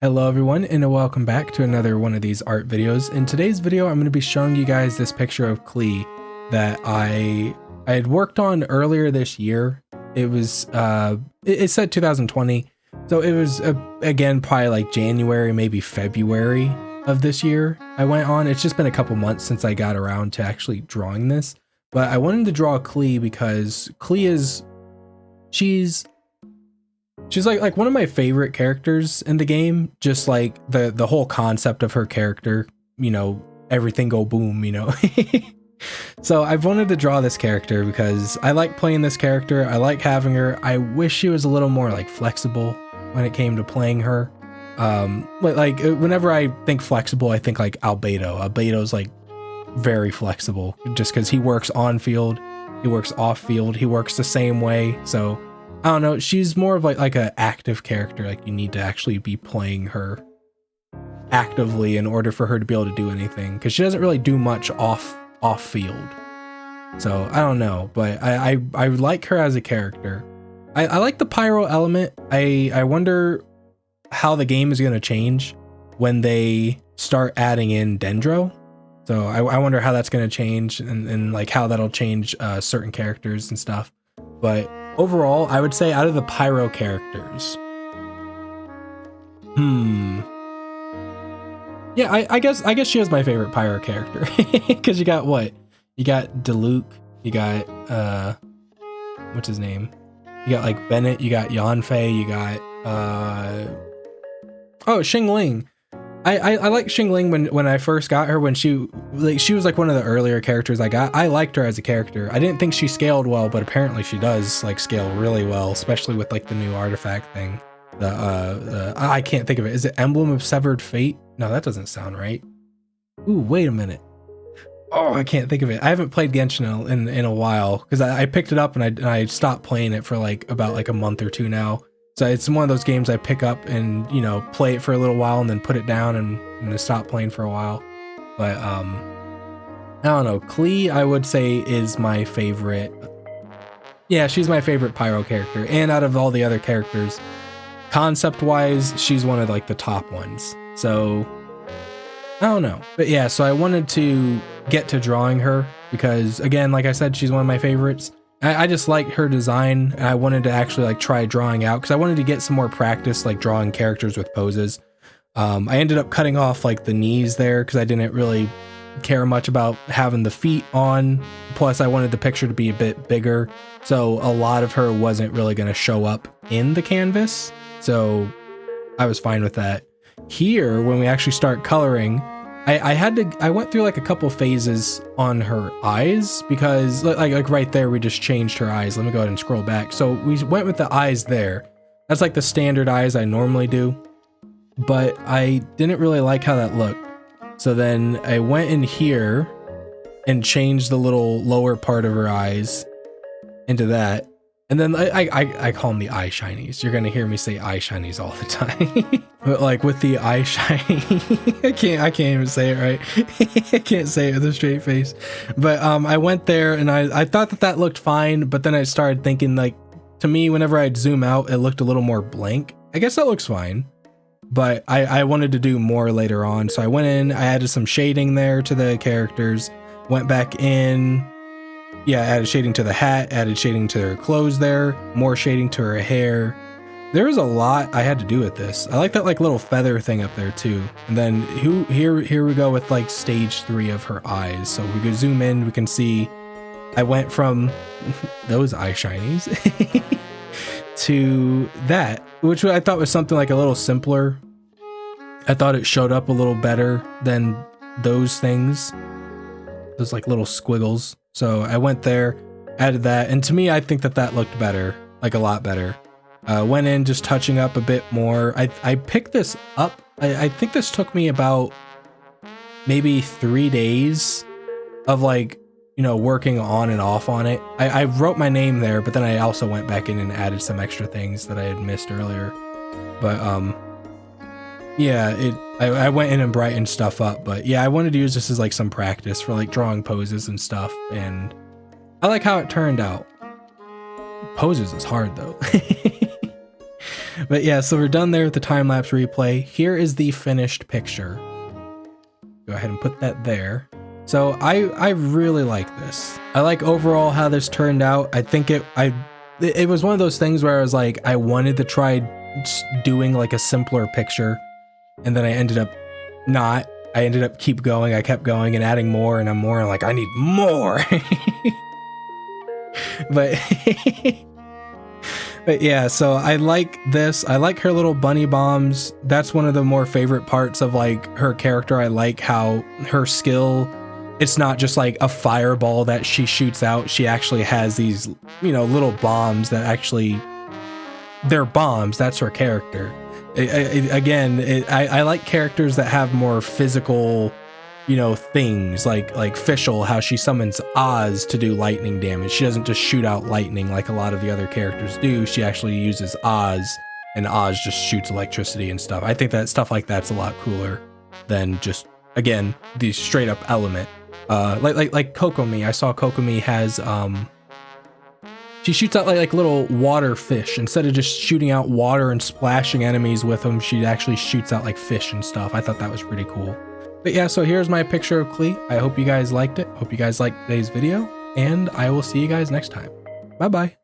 Hello everyone and welcome back to another one of these art videos. In today's video I'm going to be showing you guys this picture of Klee that I had worked on earlier this year. It was it said 2020, so it was again probably like January, maybe February of this year I went on. It's just been a couple months since I got around to actually drawing this, but I wanted to draw Klee because Klee is she's like one of my favorite characters in the game. Just like the whole concept of her character, you know, everything go boom, you know. So I've wanted to draw this character because I like playing this character. I like having her. I wish she was a little more like flexible when it came to playing her. Like whenever I think flexible, I think like Albedo. Albedo's like very flexible just because he works on field, he works off field, he works the same way. So I don't know, she's more of like an active character. Like you need to actually be playing her actively in order for her to be able to do anything, because she doesn't really do much off field. So I don't know, but I like her as a character. I like the pyro element. I wonder how the game is going to change when they start adding in Dendro. So I wonder how that's going to change and like how that'll change certain characters and stuff. But overall, I would say out of the pyro characters, yeah, I guess she is my favorite pyro character because you got what? You got Diluc, you got what's his name? You got like Bennett, you got Yanfei, you got oh, Xingling. I like Xingling when I first got her, when she was like one of the earlier characters I got. I liked her as a character. I didn't think she scaled well, but apparently she does like scale really well, especially with like the new artifact thing. I can't think of it. Is it Emblem of Severed Fate? No, that doesn't sound right. Ooh, wait a minute. Oh, I can't think of it. I haven't played Genshin in a while because I picked it up and I stopped playing it for like about like a month or two now. So it's one of those games I pick up and, you know, play it for a little while and then put it down and stop playing for a while. But I don't know. Klee, I would say, is my favorite. Yeah, she's my favorite pyro character. And out of all the other characters, concept-wise, she's one of like the top ones. So I don't know. But yeah, so I wanted to get to drawing her because, again, like I said, she's one of my favorites. I just like her design, and I wanted to actually like try drawing out because I wanted to get some more practice like drawing characters with poses. I ended up cutting off like the knees there because I didn't really care much about having the feet on. Plus I wanted the picture to be a bit bigger, so a lot of her wasn't really going to show up in the canvas, so I was fine with that. Here, when we actually start coloring, I went through like a couple phases on her eyes because like right there, we just changed her eyes. Let me go ahead and scroll back. So we went with the eyes there. That's like the standard eyes I normally do, but I didn't really like how that looked. So then I went in here and changed the little lower part of her eyes into that. And then I call them the eye shinies. You're gonna hear me say eye shinies all the time. But like with the eye shiny, I can't even say it right. I can't say it with a straight face. But I went there and I thought that looked fine, but then I started thinking, like, to me, whenever I'd zoom out, it looked a little more blank. I guess that looks fine, but I wanted to do more later on. So I went in, I added some shading there to the characters, went back in. Yeah, added shading to the hat, added shading to her clothes there, more shading to her hair. There was a lot I had to do with this. I like that like little feather thing up there too. And then here we go with like stage 3 of her eyes. So we can zoom in, we can see I went from those eye shinies to that, which I thought was something like a little simpler. I thought it showed up a little better than those things. Those like little squiggles. So I went there, added that, and to me, I think that looked better, like a lot better. Went in just touching up a bit more. I picked this up. I think this took me about maybe 3 days of like, you know, working on and off on it. I wrote my name there, but then I also went back in and added some extra things that I had missed earlier. But yeah, I went in and brightened stuff up, but yeah, I wanted to use this as like some practice for like drawing poses and stuff, and I like how it turned out. Poses is hard though. But yeah, so we're done there with the time-lapse replay. Here is the finished picture. Go ahead and put that there. So I really like this. I like overall how this turned out. I think it was one of those things where I was like, I wanted to try doing like a simpler picture, and then I ended up not. I ended up I kept going and adding more, and I'm more like, I need more. But yeah, so I like this. I like her little bunny bombs. That's one of the more favorite parts of like her character. I like how her skill, it's not just like a fireball that she shoots out. She actually has these, you know, little bombs that actually, they're bombs. That's her character. I like characters that have more physical, you know, things like Fischl, how she summons Oz to do lightning damage. She doesn't just shoot out lightning like a lot of the other characters do. She actually uses Oz, and Oz just shoots electricity and stuff. I think that stuff like that's a lot cooler than just, again, the straight up element. Like Kokomi. I saw Kokomi has she shoots out like little water fish. Instead of just shooting out water and splashing enemies with them, she actually shoots out like fish and stuff. I thought that was pretty cool. But yeah, so here's my picture of Klee. I hope you guys liked it. Hope you guys liked today's video, and I will see you guys next time. Bye-bye.